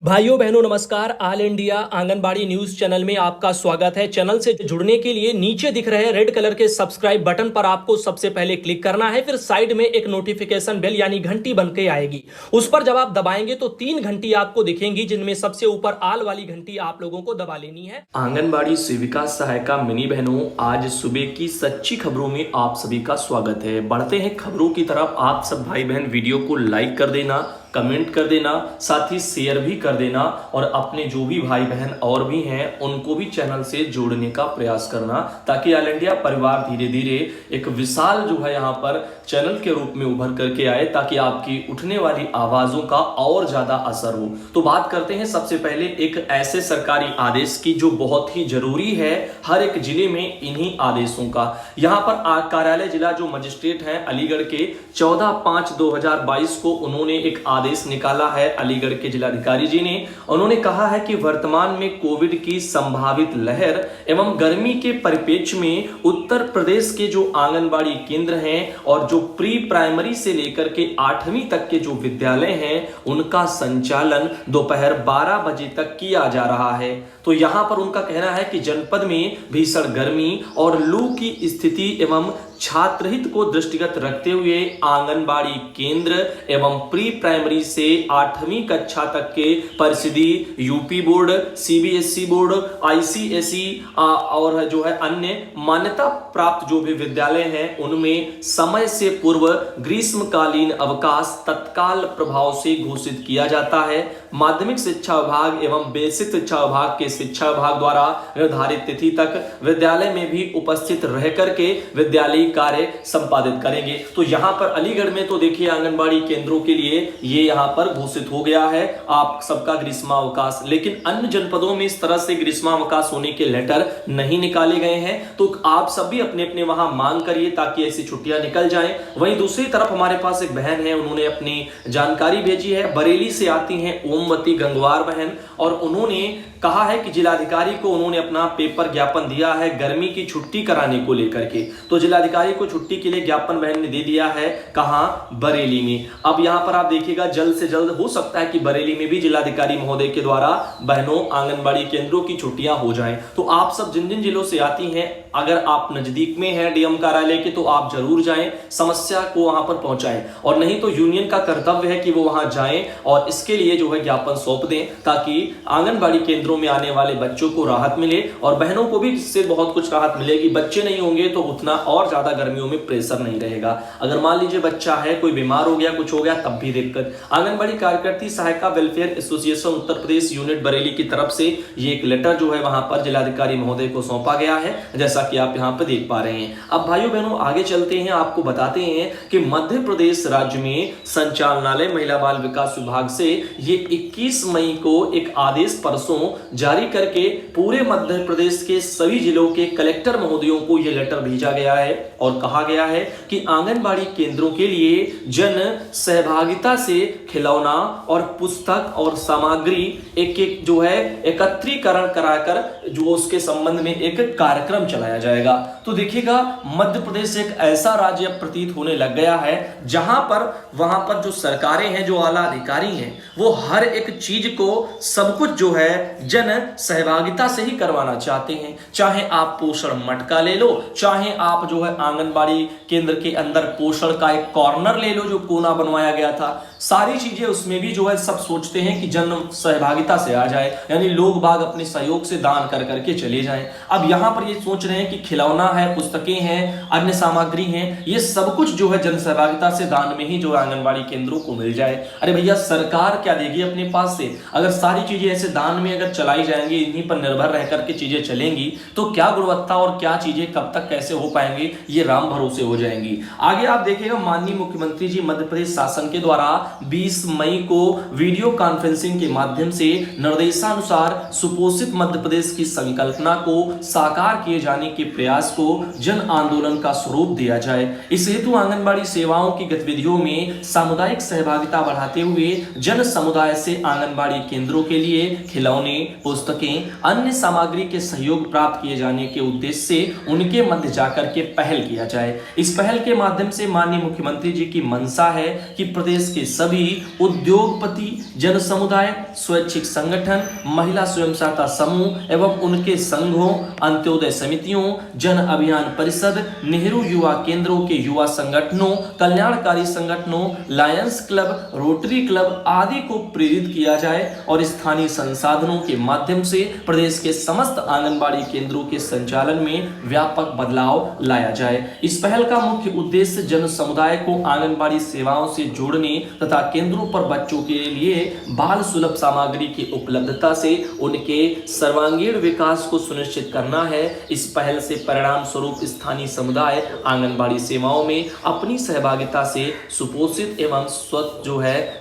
भाइयों बहनों नमस्कार। All India anganwadi news channel में आपका स्वागत है। चैनल से जुड़ने के लिए नीचे दिख रहे रेड कलर के सब्सक्राइब बटन पर आपको सबसे पहले क्लिक करना है। फिर साइड में एक नोटिफिकेशन बेल यानी घंटी बन के आएगी, उस पर जब आप दबाएंगे तो 3 घंटी आपको दिखेंगी, जिनमें सबसे ऊपर आल वाली घंटी आप लोगों को दबा लेनी है। आंगनबाड़ी सेविका सहायिका मिनी बहनों, आज सुबह की सच्ची खबरों में आप सभी का स्वागत है। बढ़ते हैं खबरों की तरफ। आप सब भाई बहन वीडियो को लाइक कर देना, कमेंट कर देना, साथ ही शेयर भी कर देना और अपने जो भी भाई बहन और भी हैं उनको भी चैनल से जोड़ने का प्रयास करना, ताकि ऑल इंडिया परिवार धीरे धीरे एक विशाल जो है यहाँ पर चैनल के रूप में उभर करके आए, ताकि आपकी उठने वाली आवाजों का और ज्यादा असर हो। तो बात करते हैं सबसे पहले एक ऐसे सरकारी आदेश की जो बहुत ही जरूरी है हर एक जिले में इन्हीं आदेशों का। यहाँ पर कार्यालय जिला जो मजिस्ट्रेट हैं अलीगढ़ के 14/5/2022 को उन्होंने एक आदेश निकाला है। अलीगढ़ के जिलाधिकारी जी ने उन्होंने कहा है कि वर्तमान में कोविड की संभावित लहर एवं गर्मी के परिप्रेक्ष्य में उत्तर प्रदेश के जो आंगनबाड़ी केंद्र हैं और जो प्री प्राइमरी से लेकर के 8वीं तक के जो विद्यालय हैं उनका संचालन दोपहर 12 बजे तक किया जा रहा है। तो यहां पर उनका कहना है कि जनपद में भीषण गर्मी और लू की स्थिति एवं छात्र हित को दृष्टिगत रखते हुए आंगनबाड़ी केंद्र एवं प्री प्राइमरी से 8वीं कक्षा तक के परिषदी, UP board, CBSE board, ICSE और जो है अन्य मान्यता प्राप्त जो भी विद्यालय हैं उनमें समय से पूर्व ग्रीष्मकालीन अवकाश तत्काल प्रभाव से घोषित किया जाता है। माध्यमिक शिक्षा विभाग एवं बेसिक शिक्षा विभाग के शिक्षा विभाग द्वारा निर्धारित तिथि तक विद्यालय में भी उपस्थित रह करके विद्यालयी कार्य संपादित करेंगे। तो यहाँ पर अलीगढ़ में तो देखिए आंगनबाड़ी केंद्रों के लिए ये यहाँ पर घोषित हो गया है आप सबका ग्रीष्मावकाश, लेकिन अन्य जनपदों में इस तरह से ग्रीष्मावकाश होने के लेटर नहीं निकाले गए हैं। तो आप सब भी अपने अपने वहां मांग करिए ताकि ऐसी छुट्टियां निकल जाएं। वहीं दूसरी तरफ हमारे पास एक बहन है, उन्होंने अपनी जानकारी भेजी है। बरेली से आती हैं ओमवती गंगवार बहन, और उन्होंने कहा है कि जिलाधिकारी को उन्होंने अपना पेपर ज्ञापन दिया है गर्मी की छुट्टी कराने को लेकर के। तो जिलाधिकारी को छुट्टी के लिए ज्ञापन बहन ने दे दिया है। कहां? बरेली में। अब यहां पर आप देखिएगा जल्द से जल्द हो सकता है कि बरेली में भी जिलाधिकारी महोदय के द्वारा बहनों आंगनबाड़ी केंद्रों की छुट्टियां हो जाएं। तो आप सब जिन जिन जिलों से आती हैं, अगर आप नजदीक में हैं डीएम कार्यालय के तो आप जरूर जाएं, समस्या को वहां पर पहुंचाएं, और नहीं तो यूनियन का कर्तव्य है कि वो वहां जाएं और इसके लिए जो है ज्ञापन सौंप दें, ताकि आंगनबाड़ी केंद्रों में आने वाले बच्चों को राहत मिले और बहनों को भी इससे बहुत कुछ राहत मिलेगी। बच्चे नहीं होंगे तो उतना और ज्यादा गर्मियों में प्रेशर नहीं रहेगा। अगर मान लीजिए बच्चा है, कोई बीमार हो गया, कुछ हो गया, तब भी दिक्कत। आंगनबाड़ी कार्यकर्ती सहायिका welfare association Uttar Pradesh unit Bareilly की तरफ से ये एक लेटर जो है वहां पर जिलाधिकारी महोदय को सौंपा गया है, जैसा कि आप यहां पर देख पा रहे हैं। अब भाइयों बहनों आगे चलते हैं, आपको बताते हैं कि मध्य प्रदेश राज्य में संचालनालय महिला बाल विकास विभाग से ये 21 मई को एक आदेश परसों जारी करके पूरे मध्य प्रदेश के सभी जिलों के कलेक्टर महोदयों को यह लेटर भेजा गया है और कहा गया है कि आंगनबाड़ी केंद्रों के लिए जन सहभागिता से खिलौना और पुस्तक और सामग्री एक जो है एकत्रीकरण कराकर जो उसके संबंध में एक कार्यक्रम चलाया जाएगा। तो देखिएगा मध्य प्रदेश एक ऐसा राज्य प्रतीत होने लग गया है जहां पर वहां पर जो सरकारें हैं, जो आला अधिकारी हैं, वो हर एक चीज को सब कुछ जो है जन सहभागिता से ही करवाना चाहते हैं। चाहे आप पोषण मटका ले लो, चाहे आप जो है आंगनबाड़ी केंद्र के अंदर पोषण का एक कॉर्नर ले लो जो कोना बनवाया गया था, सारी चीजें उसमें भी जो है सब सोचते हैं कि जन सहभागिता से आ जाए, यानी लोग बाग अपने सहयोग से दान कर करके चले जाएं। अब यहां पर ये सोच रहे हैं कि खिलौना है, पुस्तकें हैं, अन्य सामग्री हैं, ये सब कुछ जो है जन सहभागिता से दान में ही जो आंगनबाड़ी केंद्रों को मिल जाए। अरे भैया सरकार क्या देगी अपने पास से? अगर सारी चीजें ऐसे दान में अगर चलाई जाएंगी, इन्हीं पर निर्भर रह करके चीजें चलेंगी, तो क्या गुणवत्ता और क्या चीजें कब तक कैसे हो पाएंगी, ये राम भरोसे हो जाएंगी। आगे आप देखिएगा माननीय मुख्यमंत्री जी मध्य प्रदेश शासन के द्वारा 20 मई को वीडियो कॉन्फ्रेंसिंग के माध्यम से निर्देशानुसार सुपोषित मध्य प्रदेश की संकल्पना को साकार किए जाने के प्रयास को जन आंदोलन का स्वरूप दिया जाए। इस हेतु आंगनबाड़ी सेवाओं की गतिविधियों में सामुदायिक सहभागिता बढ़ाते हुए जन समुदाय ऐसे आंगनबाड़ी केंद्रों के लिए खिलौने, पुस्तकें, अन्य सामग्री के सहयोग प्राप्त किए जाने के उद्देश्य से उनके मध्य जाकर के पहल किया जाए। इस पहल के माध्यम से माननीय मुख्यमंत्री जी की मंशा है कि प्रदेश के सभी उद्योगपति, जन समुदाय, स्वैच्छिक संगठन, महिला स्वयं सहायता समूह एवं उनके संघों, अंत्योदय समितियों, जन अभियान परिषद, नेहरू युवा केंद्रों के युवा संगठनों, कल्याणकारी संगठनों, लायंस क्लब, रोटरी क्लब आदि को प्रेरित किया जाए और स्थानीय संसाधनों के माध्यम से प्रदेश के समस्त आंगनबाड़ी केंद्रों के संचालन में व्यापक बदलाव लाया जाए। इस पहल का मुख्य उद्देश्य जन समुदाय को आंगनबाड़ी सेवाओं से जोड़ने तथा केंद्रों पर बच्चों के लिए बाल सुलभ सामग्री की उपलब्धता से उनके सर्वांगीण विकास को सुनिश्चित करना है। इस पहल से परिणाम स्वरूप स्थानीय समुदाय आंगनबाड़ी सेवाओं में अपनी सहभागिता से सुपोषित एवं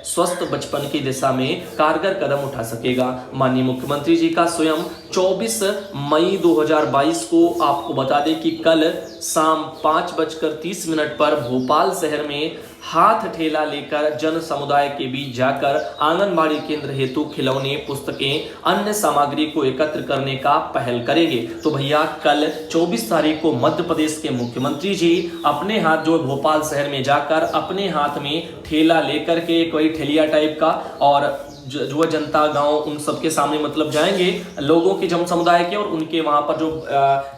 स्वस्थ बचपन की दिशा में कारगर कदम उठा सकेगा। माननीय मुख्यमंत्री जी का स्वयं 24 मई 2022 को आपको बता दें कि कल शाम 5:30 पर भोपाल शहर में हाथ ठेला लेकर जन समुदाय के बीच जाकर आंगनबाड़ी केंद्र हेतु खिलौने, पुस्तकें, अन्य सामग्री को एकत्र करने का पहल करेंगे। तो भैया कल 24 तारीख को मध्य प्रदेश के मुख्यमंत्री जी अपने हाथ भोपाल शहर में जाकर अपने हाथ में ठेला लेकर के कोई ठेलिया टाइप का और जो जनता गांव उन सबके सामने मतलब जाएंगे लोगों के जन समुदाय के और उनके वहां पर जो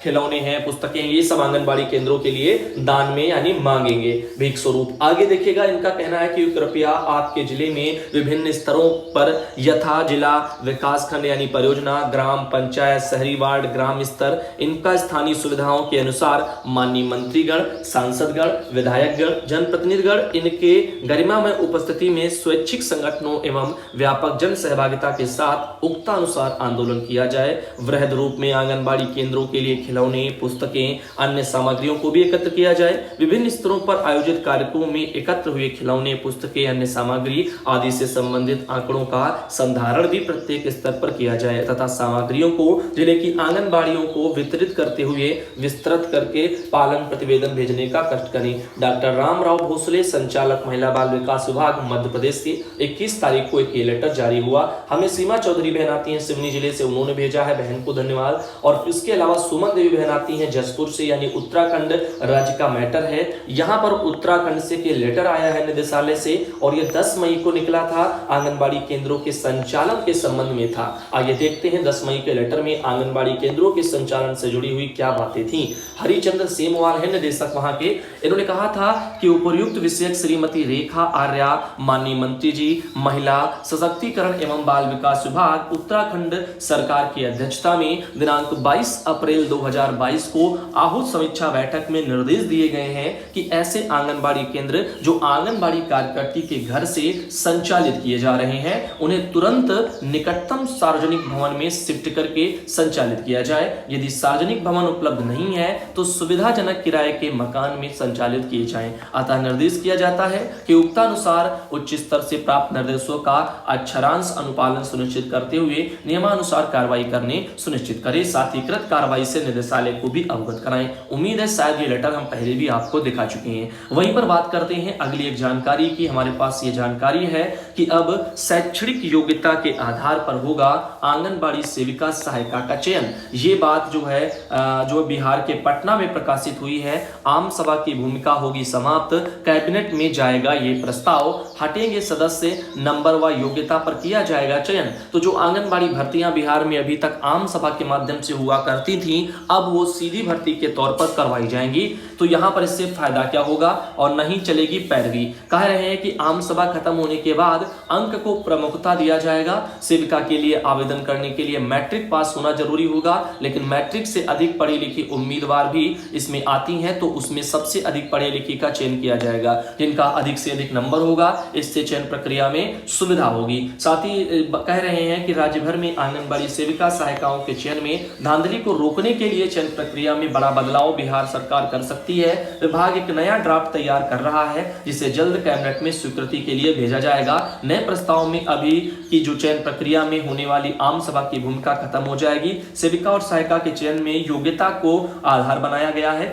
खिलौने हैं, पुस्तकें, ये सब आंगनबाड़ी केंद्रों के लिए दान में यानी मांगेंगे भीख स्वरूप। आगे देखिएगा, इनका कहना है कि कृपया आपके जिले में विभिन्न स्तरों पर यथा जिला, विकास खंड यानी परियोजना, ग्राम पंचायत, शहरी वार्ड, ग्राम स्तर, इनका स्थानीय सुविधाओं के अनुसार माननीय मंत्रीगण, सांसदगण, विधायकगण, जनप्रतिनिधिगण इनके गरिमामय उपस्थिति में स्वैच्छिक संगठनों एवं व्यापक जन सहभागिता के साथ उक्तानुसार आंदोलन किया जाए। वृहद रूप में आंगनबाड़ी केंद्रों के लिए खिलौने, पुस्तकें, अन्य सामग्रियों को भी एकत्र किया जाए। विभिन्न स्तरों पर आयोजित कार्यक्रमों में एकत्र हुए खिलौने, पुस्तकें, अन्य सामग्री आदि से संबंधित आंकड़ों का संधारण भी प्रत्येक स्तर पर किया जाए तथा सामग्रियों को जिले की आंगनबाड़ियों को वितरित करते हुए विस्तृत करके पालन प्रतिवेदन भेजने का कष्ट करें। डॉक्टर रामराव भोसले, संचालक महिला बाल विकास विभाग मध्य प्रदेश के 21 तारीख को एक लेटर जारी हुआ। हमें सीमा चौधरी बहन आती हैं सिवनी जिले से, उन्होंने भेजा है, बहन को धन्यवाद। और इसके अलावा सुमन देवी बहन आती हैं जसपुर से, यानी उत्तराखंड राज्य का मैटर है। यहाँ पर उत्तराखंड से के लेटर आया है निदेशालय से और ये 10 मई को निकला था, आंगनबाड़ी केंद्रों के संचालन के संबंध में था। आइए देखते हैं 10 मई के लेटर में आंगनबाड़ी केंद्रों के संचालन से जुड़ी हुई क्या बातें थी। हरिचंद्र सेमवाल है निदेशक वहां के, इन्होंने कहा था कि उपर्युक्त विषयक श्रीमती रेखा आर्या, माननीय मंत्री जी, महिला सशक्तिकरण एवं बाल विकास विभाग उत्तराखंड सरकार की अध्यक्षता में दिनांक 22 अप्रैल 2022 को आहूत समीक्षा बैठक में निर्देश दिए गए हैं कि ऐसे आंगनबाड़ी केंद्र जो आंगनबाड़ी कार्यकर्ती के घर से संचालित किए जा रहे हैं उन्हें तुरंत निकटतम सार्वजनिक भवन में शिफ्ट करके संचालित किया जाए। यदि सार्वजनिक भवन उपलब्ध नहीं है तो सुविधाजनक किराए के मकान में संचालित किए जाएं। अतः निर्देश किया जाता है कि उक्तानुसार उच्च स्तर से प्राप्त निर्देशों का अक्षरांश अनुपालन सुनिश्चित करते हुए नियमानुसार कार्रवाई करने सुनिश्चित करें। साथ ही कृत कार्रवाई से निदेशालय को भी अवगत कराएं। उम्मीद है शायद ये लेटर हम पहले भी आपको दिखा चुके हैं। वहीं पर बात करते हैं अगली एक जानकारी की। हमारे पास ये जानकारी है कि अब शैक्षणिक योग्यता के आधार पर होगा आंगनबाड़ी सेविका सहायिका का चयन। ये बात जो है जो बिहार के पटना में प्रकाशित हुई है। आम सभा की भूमिका होगी समाप्त, कैबिनेट में जाएगा ये प्रस्ताव, हटेंगे सदस्य, नंबर व योग्यता पर किया जाएगा चयन। तो जो आंगनबाड़ी भर्तियां बिहार में अभी तक आम सभा के माध्यम से हुआ करती थी, अब वो सीधी भर्ती के तौर पर करवाई जाएंगी। तो यहाँ पर इससे फायदा क्या होगा और नहीं चलेगी पैरवी। कह रहे हैं कि आम सभा खत्म होने के बाद अंक को प्रमुखता दिया जाएगा। सेविका के लिए आवेदन करने के लिए मैट्रिक पास होना जरूरी होगा, लेकिन मैट्रिक से अधिक पढ़ी लिखी उम्मीदवार भी इसमें आती हैं तो उसमें सबसे अधिक पढ़े लिखे का चयन किया जाएगा। जिनका अधिक से अधिक नंबर होगा, इससे चयन प्रक्रिया में सुविधा होगी। साथ ही कह रहे हैं कि राज्य भर में आंगनबाड़ी सेविका सहायिकाओं के चयन में धांधली को रोकने के लिए चयन प्रक्रिया में बड़ा बदलाव बिहार सरकार कर सकती है। विभाग एक नया ड्राफ्ट तैयार कर रहा है जिसे जल्द कैबिनेट में स्वीकृति के लिए भेजा जाएगा। नए प्रस्ताव में अभी की जो चयन प्रक्रिया में होने वाली आम सभा की भूमिका खत्म हो जाएगी। सेविका और सहायिका के चयन में योग्यता को आधार बनाया गया है।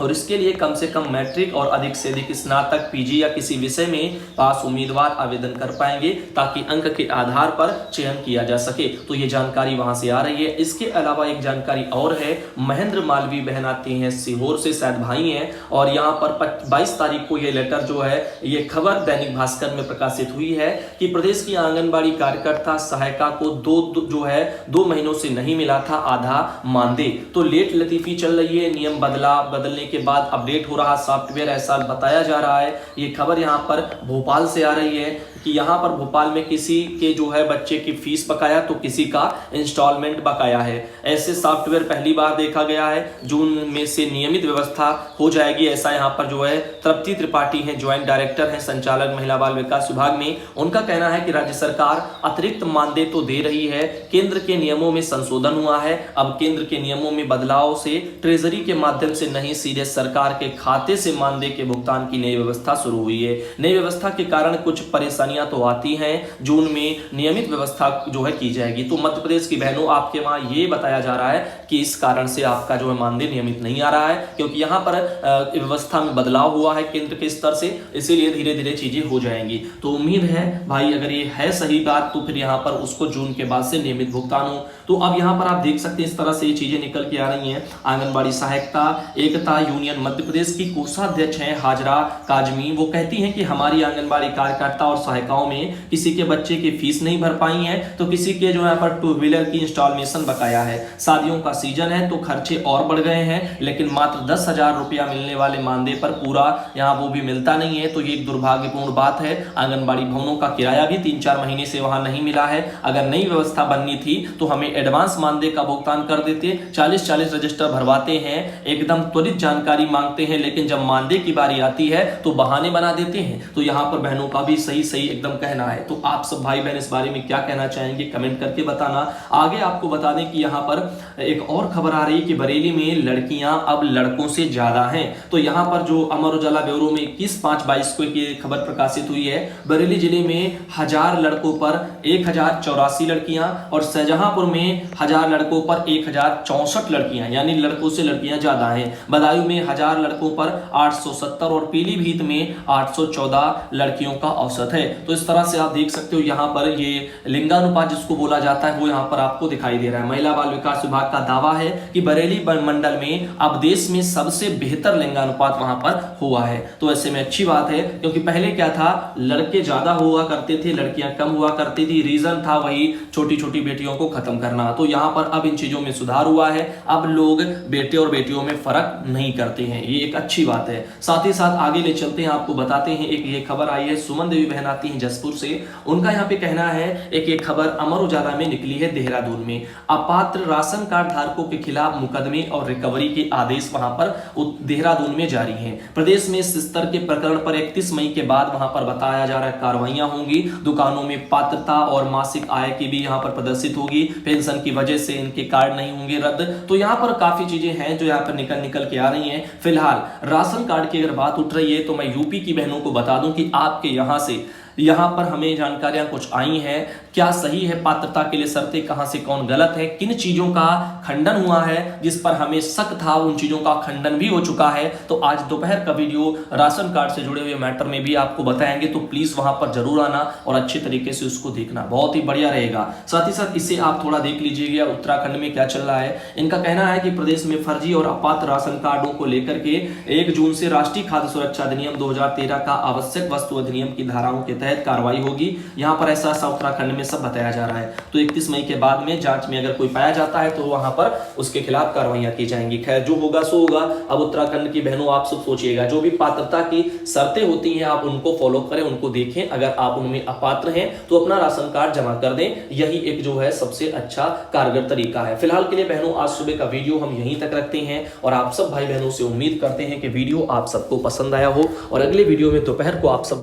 और इसके लिए कम से कम मैट्रिक और अधिक से अधिक स्नातक, पीजी या किसी विषय में पास उम्मीदवार आवेदन कर पाएंगे, ताकि अंक के आधार पर चयन किया जा सके। तो ये जानकारी वहां से आ रही है। इसके अलावा एक जानकारी और है, महेंद्र मालवीय बहन आती हैं सीहोर से, शायद भाई हैं, और यहाँ पर 22 तारीख को ये लेटर जो है, ये खबर दैनिक भास्कर में प्रकाशित हुई है कि प्रदेश की आंगनबाड़ी कार्यकर्ता सहायिका को दो महीनों से नहीं मिला था आधा मानदेय। तो लेट लतीफी चल रही है, नियम बदलने के बाद अपडेट हो रहा सॉफ्टवेयर, ऐसा बताया जा रहा है। ये खबर यहाँ पर भोपाल से आ रही है कि यहाँ पर भोपाल में किसी के जो है बच्चे की फीस बकाया, तो किसी का इंस्टॉलमेंट बकाया है। ऐसे सॉफ्टवेयर पहली बार देखा गया है। जून में से नियमित व्यवस्था हो जाएगी, ऐसा यहाँ पर जो है तृप्ति त्रिपाठी हैं, ज्वाइंट डायरेक्टर हैं संचालक महिला बाल विकास विभाग में, उनका कहना है कि राज्य सरकार अतिरिक्त मानदेय तो दे रही है, केंद्र के नियमों में संशोधन हुआ है। अब केंद्र के नियमों में बदलाव से ट्रेजरी के माध्यम से नहीं, सीधे सरकार के खाते से मानदेय के भुगतान की नई व्यवस्था शुरू हुई है। नई व्यवस्था के कारण कुछ परेशानियां तो आती हैं। जून में नियमित व्यवस्था जो है की जाएगी। तो मध्य प्रदेश की बहनों, आपके वहां ये बताया जा रहा है कि इस कारण से आपका जो है मानदेय नियमित नहीं आ रहा है, क्योंकि यहाँ पर व्यवस्था में बदलाव हुआ है केंद्र के स्तर से, इसीलिए धीरे धीरे चीजें हो जाएंगी। तो उम्मीद है भाई, अगर ये है सही बात, तो फिर यहाँ पर उसको जून के बाद से नियमित भुगतान हो। तो अब यहाँ पर आप देख सकते हैं, इस तरह से ये चीजें निकल के आ रही हैं। आंगनबाड़ी सहायकता एकता यूनियन मध्य प्रदेश की कोषाध्यक्ष हैं हाजरा काजमी, वो कहती हैं कि हमारी आंगनबाड़ी कार्यकर्ता और सहायिकाओं में किसी के बच्चे की फीस नहीं भर पाई है, तो किसी के जो यहाँ पर 2 व्हीलर की इंस्टॉलमेशन बकाया है। शादियों का सीजन है तो खर्चे और बढ़ गए हैं, लेकिन मात्र 10,000 रुपया मिलने वाले मानदेय पर पूरा यहाँ वो भी मिलता नहीं है। तो ये एक दुर्भाग्यपूर्ण बात है। आंगनबाड़ी भवनों का किराया भी 3-4 महीने से वहां नहीं मिला है। अगर नई व्यवस्था बननी थी तो हमें एडवांस मानदेय का भुगतान कर देते। 40-40 रजिस्टर भरवाते हैं, एकदम त्वरित जानकारी मांगते हैं, लेकिन जब मानदेय की बारी आती है तो बहाने बना देते हैं। तो यहाँ पर बहनों का भी सही एकदम कहना है। तो आप सब भाई बहन इस बारे में क्या कहना चाहेंगे, कमेंट करके बताना। आगे आपको बता दें कि यहाँ पर एक और खबर आ रही है कि बरेली में लड़कियां अब लड़कों से ज्यादा हैं। तो यहाँ पर जो अमर उजाला ब्यूरो में 21/5/22 को ये खबर प्रकाशित हुई है, बरेली जिले में 1000 लड़कों पर 1084 लड़कियां और शाहजहांपुर में 1000 लड़कों पर 1064 लड़कियां, यानी लड़कों से लड़कियां ज्यादा हैं। बदायूं में 1000 लड़कों पर 870 और पीलीभीत में 814 लड़कियों का औसत है। तो इस तरह से आप देख सकते हो, यहाँ पर ये लिंगानुपात जिसको बोला जाता है वो यहाँ पर आपको दिखाई दे रहा है। महिला बाल विकास विभाग का दावा है कि बरेली मंडल में अब देश में सबसे बेहतर लिंगानुपात वहां पर हुआ है। तो ऐसे में अच्छी बात है, क्योंकि पहले क्या था, लड़के ज्यादा हुआ करते थे, लड़कियां कम हुआ करती थी। रीजन था वही छोटी छोटी बेटियों को खत्म करना। तो यहाँ पर अब इन चीजों में सुधार हुआ है। अब लोग बेटे और बेटियों में फर्क नहीं करते हैं, ये एक अच्छी बात है। साथ ही साथ आगे ले चलते हैं, आपको बताते हैं। एक ये खबर आई है, सुमन देवी बहन आती है जसपुर से, उनका यहाँ पे कहना है, एक खबर अमर उजाला में निकली है देहरादून में, अपात्र राशन कार्ड धारकों के खिलाफ मुकदमे और रिकवरी के आदेश वहां पर देहरादून में जारी हैं। प्रदेश में इस स्तर के प्रकरण पर 31 मई के बाद वहां पर बताया जा रहा है कार्रवाइयां होंगी। दुकानों में पात्रता और मासिक आय की भी यहाँ पर प्रदर्शित होगी। पेंशन की वजह से इनके कार्ड नहीं होंगे रद्द। तो यहाँ पर काफी चीजें हैं जो यहाँ पर निकल के आ रही हैं। फिलहाल राशन कार्ड की अगर बात उठ रही है तो मैं यूपी की बहनों को बता दूं कि आपके यहाँ पर हमें जानकारियां कुछ आई हैं, क्या सही है पात्रता के लिए शर्तें, कहां से कौन गलत है, किन चीजों का खंडन हुआ है, जिस पर हमें शक था उन चीजों का खंडन भी हो चुका है। तो आज दोपहर का वीडियो राशन कार्ड से जुड़े हुए मैटर में भी आपको बताएंगे, तो प्लीज वहां पर जरूर आना और अच्छे तरीके से उसको देखना, बहुत ही बढ़िया रहेगा। साथ ही साथ इसे आप थोड़ा देख लीजिएगा उत्तराखंड में क्या चल रहा है। इनका कहना है कि प्रदेश में फर्जी और अपात्र राशन कार्डों को लेकर के 1 जून से राष्ट्रीय खाद्य सुरक्षा अधिनियम 2013 का आवश्यक वस्तु अधिनियम की धाराओं के तहत कार्रवाई होगी। यहाँ पर ऐसा उत्तराखंड में सब बताया जा रहा है। तो 31 मई के बाद में जांच में अगर कोई पाया जाता है तो वहां पर उसके खिलाफ कार्रवाइयां की जाएंगी। खैर, जो होगा सो होगा। अब उत्तराखंड की बहनों, आप सब सोचिएगा, जो भी पात्रता की शर्तें होती हैं आप उनको फॉलो करें, उनको देखें। अगर आप उनमें अपात्र हैं तो अपना राशन कार्ड जमा कर दें। यही एक जो है सबसे अच्छा कारगर तरीका है। फिलहाल के लिए बहनों, आज सुबह का वीडियो हम यहीं तक रखते हैं और आप सब भाई बहनों से उम्मीद करते हैं कि वीडियो आप सबको पसंद आया हो और अगले वीडियो में दोपहर को आप सब